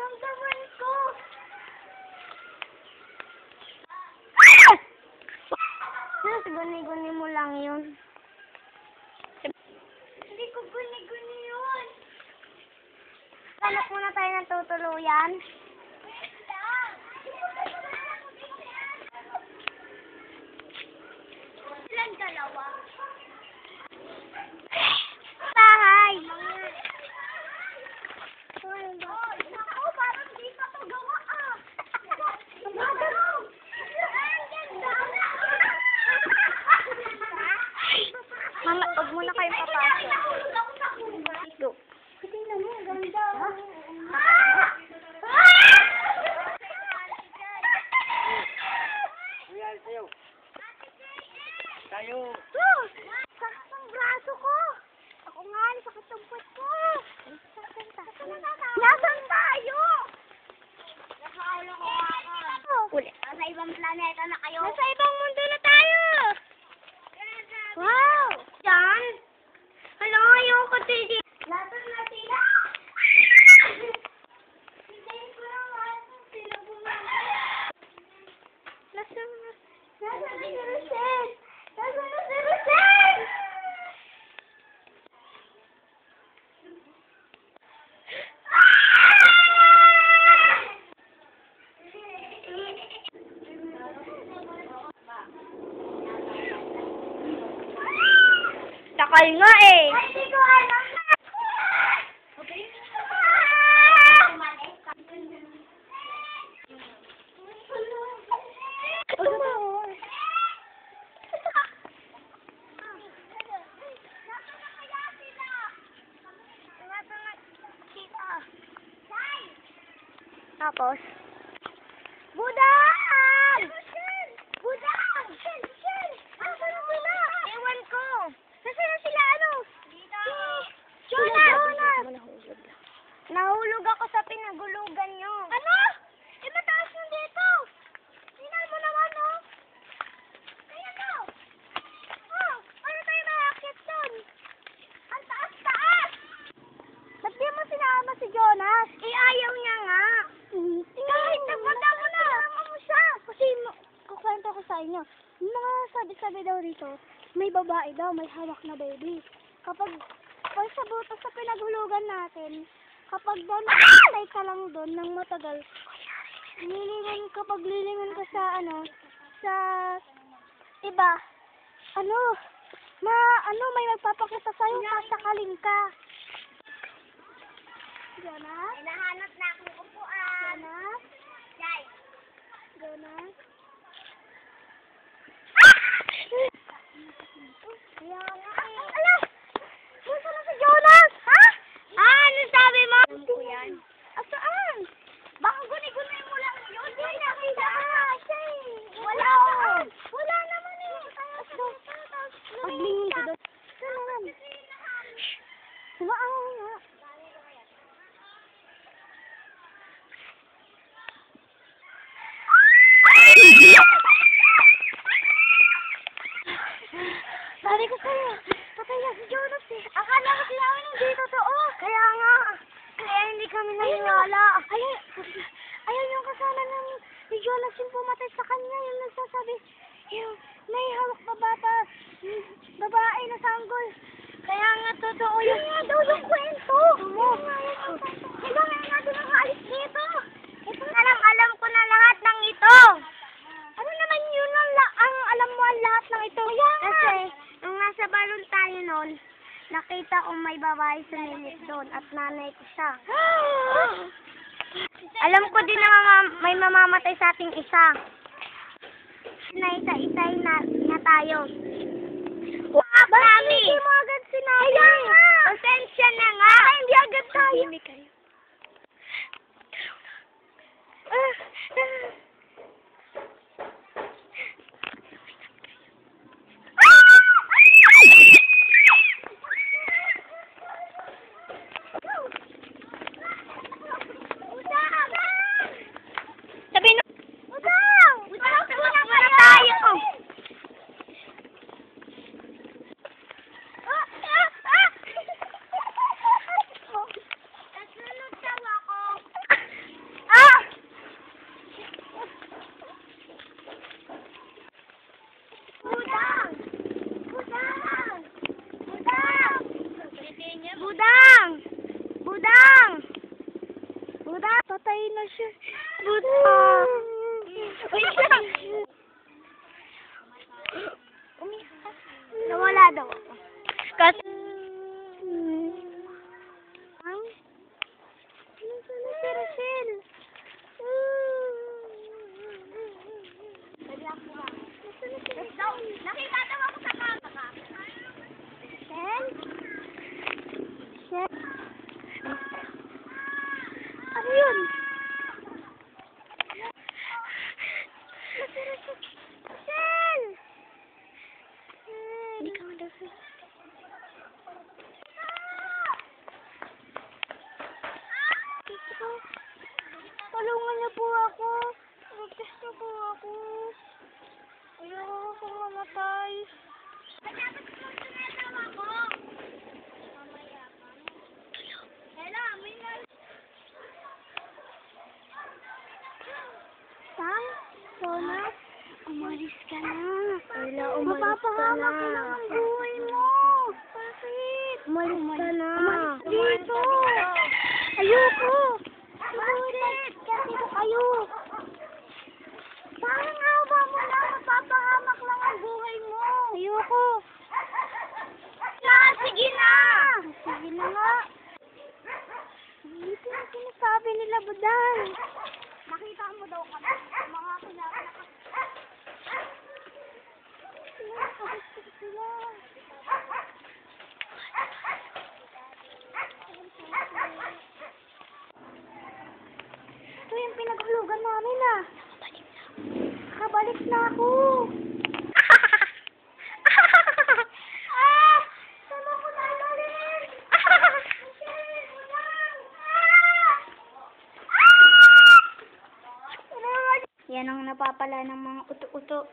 Nararamdaman ko. Guni-guni mo lang yun. Hindi ko guni-guni yun. Hanap muna tayo ng tutuluyan. Ilan dalawa? Bahay. Ako, parang di pa ito gawa ah. Mama, huwag muna kayong papasok. Go. Tingnan mo, ganda. Tayo. Sakit ang braso ko. Ako nga, sakit ang puwet ko. Nasaan tayo? Nakaulo ko ako. Uli. Nasa ibang planeta na kayo. Nasa ibang mundo na tayo. Wow! Diyan? Hala, ayoko dito. Nasaan na sila? Hintayin ko lang sila bumalik. Nasaan si Rosel? Nasaan na si Rosel? Takal nga eh. Hindi ko alam. Tapos, Budang! Budang! Nasaan na sila? Ewan ko. Nasaan na sila ano? Jonas! Nahulog ako sa pinagulugan nyo. Ano? Eh, mataas nun dito. Tingnan mo naman, oh. Ayan, oh. Oh, paano tayo makakit dun? Ang taas-taas! Ba't di mo sinama si Jonas? Eh, ayaw niya nga. Kahit nagpunta mo na. Sinama mo siya. Kasi, kukwento ko sa inyo. Yung mga sabi-sabi daw dito, may babae daw, may hawak na baby. Kapag sa butas sa pinaghulugan natin, kapag daw nakatay ka lang doon ng matagal, kapag lilingon ka sa sa iba, may magpapakita sa'yo, sasakaling ka. Jonas? Ay, nahanap na akong upuan. Jonas? Jai. Jonas? Kaya nga eh. Ala! Gusto na si Jonas! Ha? Ano sabi mo? Alam ko yan. Saan? Baka guni-guni mo lang yun. Hindi nakita. Wala oh. Wala naman eh. Paglingin ko doon. Saan naman? Sumaan nga. Sabi ko sa'yo, patay na si Jonas eh. Akala ko sinabi hindi totoo. Kaya nga. Kaya hindi kami naniniwala. Ayun yung kasama ni Jonas yung pumatay sa kanya. Yung nagsasabi, yung may hawak na bata, babae na sanggol. Kaya nga totoo yun. Kaya nga daw yung kwento. Hindi nga natin ang alis dito. Ito na lang, alam ko na lahat ng ito. Ano naman yun ang alam mo ang lahat ng ito? Kasi, nung nasa balon tayo noon, nakita ko may babae sumilip doon at nanay ko siya. Alam ko din na may mamamatay sa ating isa. Isa-isay na tayo. Bakit hindi mo agad sinabi? Kaya nga! Pasensya na nga! Hindi agad tayo. Hindi kayo. na siya. Buta. Nawala daw ako. Kasi... Nasaan na si Rachel? Nakita daw ako sa kaka. Rachel? Rachel? Ano yun? Rachel! Hindi ka madasal. Tulungan niyo po ako. Magtas na po ako. Ayoko kong mamatay. Dapat mo sinatawa ko. Mamaya ka. Hello, may Sam? Sona? Umalis ka na. Wala, umalis ka na. Mapapahamak na ang buhay mo. Bakit? Umalis ka na. Umalis dito. Ayoko. Sumunod. Kasi ko kayo. Parang awa mo na. Mapapahamak lang ang buhay mo. Ayoko. Sige na. Sige na nga. Dito na sinasabi nila, Buday. Nakita mo daw kami. Mga kinakanak. Nakabastos sila. Ito yung pinaghulugan namin ah. Nakabalik na ako. Sama ko na ilalim. Yan ang napapala ng mga uto-uto.